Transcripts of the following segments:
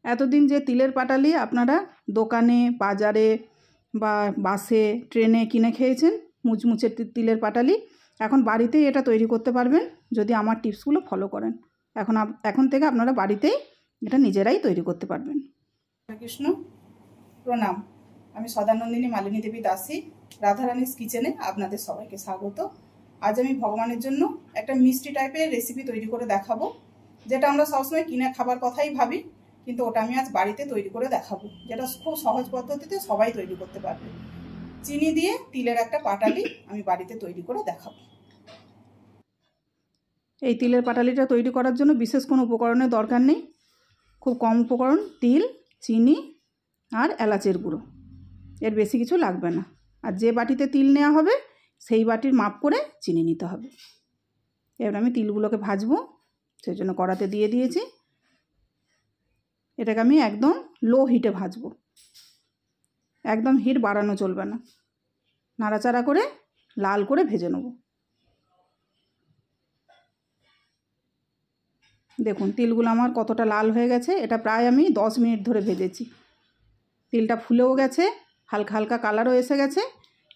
এতদিন যে তিলের পাটালি আপনারা দোকানে বাজারে বা বাসে ট্রেনে কিনে খেয়েছেন মুচমুচে তিলের পাটালি, এখন বাড়িতেই এটা তৈরি করতে পারবেন যদি আমার টিপসগুলো ফলো করেন। এখন থেকে আপনারা বাড়িতেই এটা নিজেরাই তৈরি করতে পারবেন। কৃষ্ণ প্রণাম। আমি সদানন্দিনী মালিনী দেবী দাসী, রাধারানীস কিচেনে আপনাদের সবাইকে স্বাগত। আজ আমি ভগবানের জন্য একটা মিষ্টি টাইপের রেসিপি তৈরি করে দেখাবো, যেটা আমরা সবসময় কিনে খাবার কথাই ভাবি, কিন্তু ওটা আমি আজ বাড়িতে তৈরি করে দেখাবো, যেটা খুব সহজ পদ্ধতিতে সবাই তৈরি করতে পারবে। চিনি দিয়ে তিলের একটা পাটালি আমি বাড়িতে তৈরি করে দেখাবো। এই তিলের পাটালিটা তৈরি করার জন্য বিশেষ কোনো উপকরণের দরকার নেই, খুব কম উপকরণ, তিল, চিনি আর এলাচের গুঁড়ো, এর বেশি কিছু লাগবে না। আর যে বাটিতে তিল নেওয়া হবে সেই বাটির মাপ করে চিনি নিতে হবে। এবার আমি তিলগুলোকে ভাজবো, সেই জন্য কড়াতে দিয়ে দিয়েছি। এটাকে আমি একদম লো হিটে ভাজবো, একদম হিট বাড়ানো চলবে না, নাড়াচাড়া করে লাল করে ভেজে নেব। দেখুন তিলগুলো আমার কতটা লাল হয়ে গেছে, এটা প্রায় আমি 10 মিনিট ধরে ভেজেছি। তিলটা ফুলেও গেছে, হালকা হালকা কালারও এসে গেছে।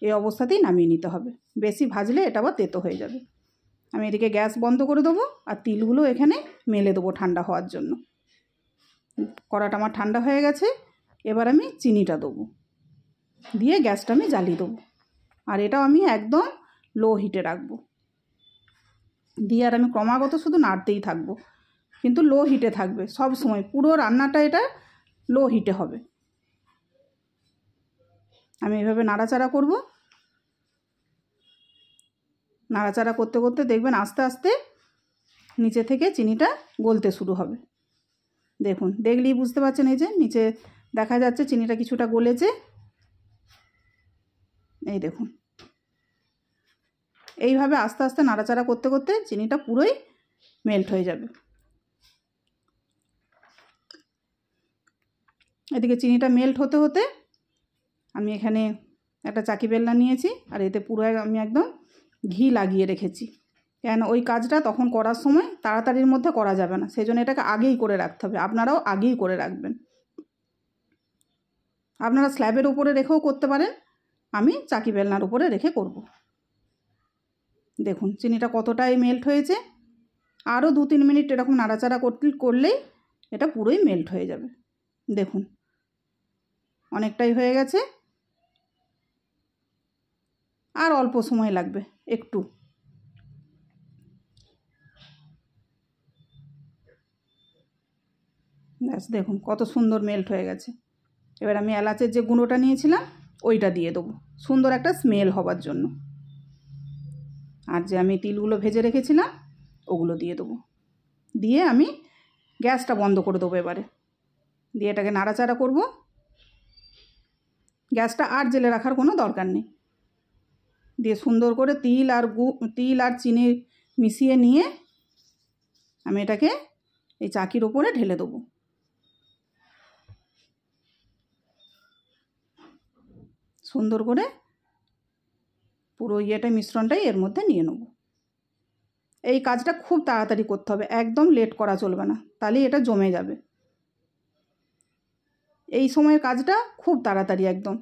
এই অবস্থাতেই নামিয়ে নিতে হবে, বেশি ভাজলে এটা আবার তেতো হয়ে যাবে। আমি এদিকে গ্যাস বন্ধ করে দেবো আর তিলগুলো এখানে মেলে দেবো ঠান্ডা হওয়ার জন্য। কড়াটা আমার ঠান্ডা হয়ে গেছে, এবার আমি চিনিটা দেবো, দিয়ে গ্যাসটা আমি জ্বালিয়ে দেবো। আর এটাও আমি একদম লো হিটে রাখবো, দিয়ে আর আমি ক্রমাগত শুধু নাড়তেই থাকবো, কিন্তু লো হিটে থাকবে সব সময়, পুরো রান্নাটা এটা লো হিটে হবে। আমি এভাবে নাড়াচাড়া করব, নাড়াচাড়া করতে করতে দেখবেন আস্তে আস্তে নিচে থেকে চিনিটা গলতে শুরু হবে। দেখুন, দেখলেই বুঝতে পারছেন, এই যে নিচে দেখা যাচ্ছে চিনিটা কিছুটা গলেছে। এই দেখুন, এইভাবে আস্তে আস্তে নাড়াচাড়া করতে করতে চিনিটা পুরোই মেল্ট হয়ে যাবে। এদিকে চিনিটা মেল্ট হতে হতে আমি এখানে একটা চাকি বেলনা নিয়েছি, আর এতে পুরো আমি একদম ঘি লাগিয়ে রেখেছি। কেন ওই কাজটা তখন করার সময় তাড়াতাড়ির মধ্যে করা যাবে না, সেই জন্য এটাকে আগেই করে রাখতে হবে। আপনারাও আগেই করে রাখবেন। আপনারা স্ল্যাবের উপরে রেখেও করতে পারেন, আমি চাকি বেলনার উপরে রেখে করব। দেখুন চিনিটা কতটাই মেল্ট হয়েছে, আরও 2-3 মিনিট এরকম নাড়াচাড়া করলেই এটা পুরোই মেল্ট হয়ে যাবে। দেখুন অনেকটাই হয়ে গেছে, আর অল্প সময় লাগবে একটু। ব্যাস দেখুন কত সুন্দর মেল্ট হয়ে গেছে। এবার আমি এলাচের যে গুঁড়োটা নিয়েছিলাম ওইটা দিয়ে দেবো, সুন্দর একটা স্মেল হবার জন্য। আর যে আমি তিলগুলো ভেজে রেখেছিলাম ওগুলো দিয়ে দেবো, দিয়ে আমি গ্যাসটা বন্ধ করে দেবো এবারে। দিয়ে এটাকে নাড়াচাড়া করব, গ্যাসটা আর জেলে রাখার কোনো দরকার নেই। দিয়ে সুন্দর করে তিল আর চিনি মিশিয়ে নিয়ে আমি এটাকে এই চাকির ওপরে ঢেলে দেবো। সুন্দর করে পুরো মিশ্রণটাই এর মধ্যে নিয়ে নেব। এই কাজটা খুব তাড়াতাড়ি করতে হবে, একদম লেট করা চলবে না, তাহলে এটা জমে যাবে। এই সময়ের কাজটা খুব তাড়াতাড়ি একদম।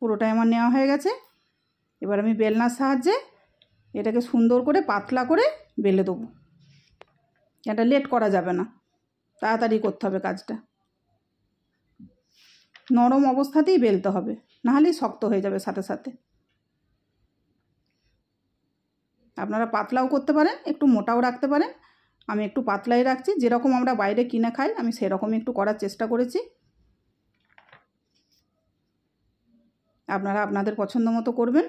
পুরোটাই আমার নেওয়া হয়ে গেছে। এবার আমি বেলনার সাহায্যে এটাকে সুন্দর করে পাতলা করে বেলে দেবো। এটা লেট করা যাবে না, তাড়াতাড়ি করতে হবে কাজটা। নরম অবস্থাতেই বেলতে হবে, নাহলেই শক্ত হয়ে যাবে সাথে সাথে। আপনারা পাতলাও করতে পারেন, একটু মোটাও রাখতে পারেন। আমি একটু পাতলাই রাখছি, যেরকম আমরা বাইরে কিনে খাই আমি সেরকমই একটু করার চেষ্টা করেছি। আপনারা আপনাদের পছন্দ মতো করবেন,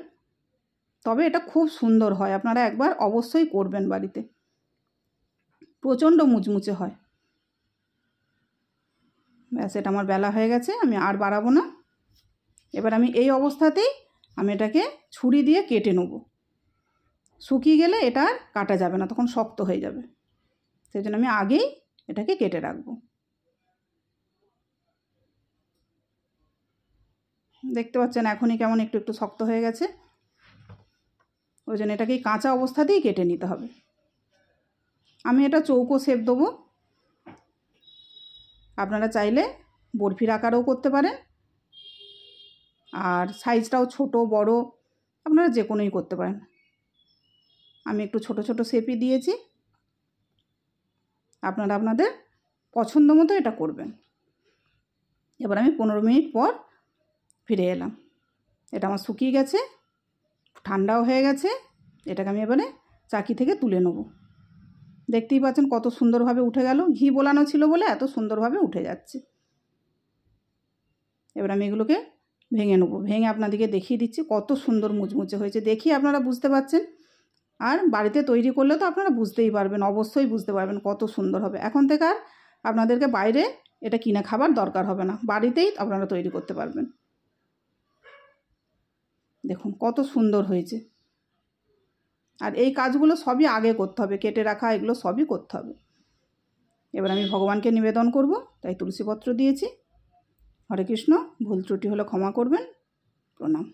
তবে এটা খুব সুন্দর হয়। আপনারা একবার অবশ্যই করবেন বাড়িতে, প্রচণ্ড মুচমুচে হয়। ব্যাস এটা আমার বেলা হয়ে গেছে, আমি আর বাড়াবো না। এবার আমি এই অবস্থাতেই আমি এটাকে ছুরি দিয়ে কেটে নেব। শুকিয়ে গেলে এটা আর কাটা যাবে না, তখন শক্ত হয়ে যাবে, সেই জন্য আমি আগেই এটাকে কেটে রাখবো। দেখতে পাচ্ছেন এখনই কেমন একটু একটু শক্ত হয়ে গেছে, ওই জন্য এটাকে কাঁচা অবস্থাতেই কেটে নিতে হবে। আমি এটা চৌকো শেপ দেবো। আপনারা চাইলে বরফির আকারেও করতে পারেন, আর সাইজটাও ছোট বড় আপনারা যে কোনোই করতে পারেন। আমি একটু ছোট ছোট শেপই দিয়েছি, আপনারা আপনাদের পছন্দ মতো এটা করবেন। এবার আমি 15 মিনিট পর ফিরে এলাম। এটা আমার শুকিয়ে গেছে, ঠান্ডাও হয়ে গেছে। এটাকে আমি এবারে চাকি থেকে তুলে নেব। দেখতেই পাচ্ছেন কত সুন্দরভাবে উঠে গেল, ঘি বোলানো ছিল বলে এত সুন্দরভাবে উঠে যাচ্ছে। এবার আমি এগুলোকে ভেঙে নেব, ভেঙে আপনাদেরকে দেখিয়ে দিচ্ছি কত সুন্দর মুচমুচে হয়েছে। দেখি আপনারা বুঝতে পারছেন, আর বাড়িতে তৈরি করলে তো আপনারা বুঝতেই পারবেন, অবশ্যই বুঝতে পারবেন কত সুন্দর হবে। এখন থেকে আর আপনাদেরকে বাইরে এটা কিনে খাবার দরকার হবে না, বাড়িতেই আপনারা তৈরি করতে পারবেন। দেখুন কত সুন্দর হয়েছে। আর এই কাজগুলো সবই আগে করতে হবে, কেটে রাখা এগুলো সবই করতে হবে। এবার আমি ভগবানকে নিবেদন করব, তাই তুলসীপত্র দিয়েছি। হরে কৃষ্ণ। ভুল ত্রুটি হলে ক্ষমা করবেন। প্রণাম।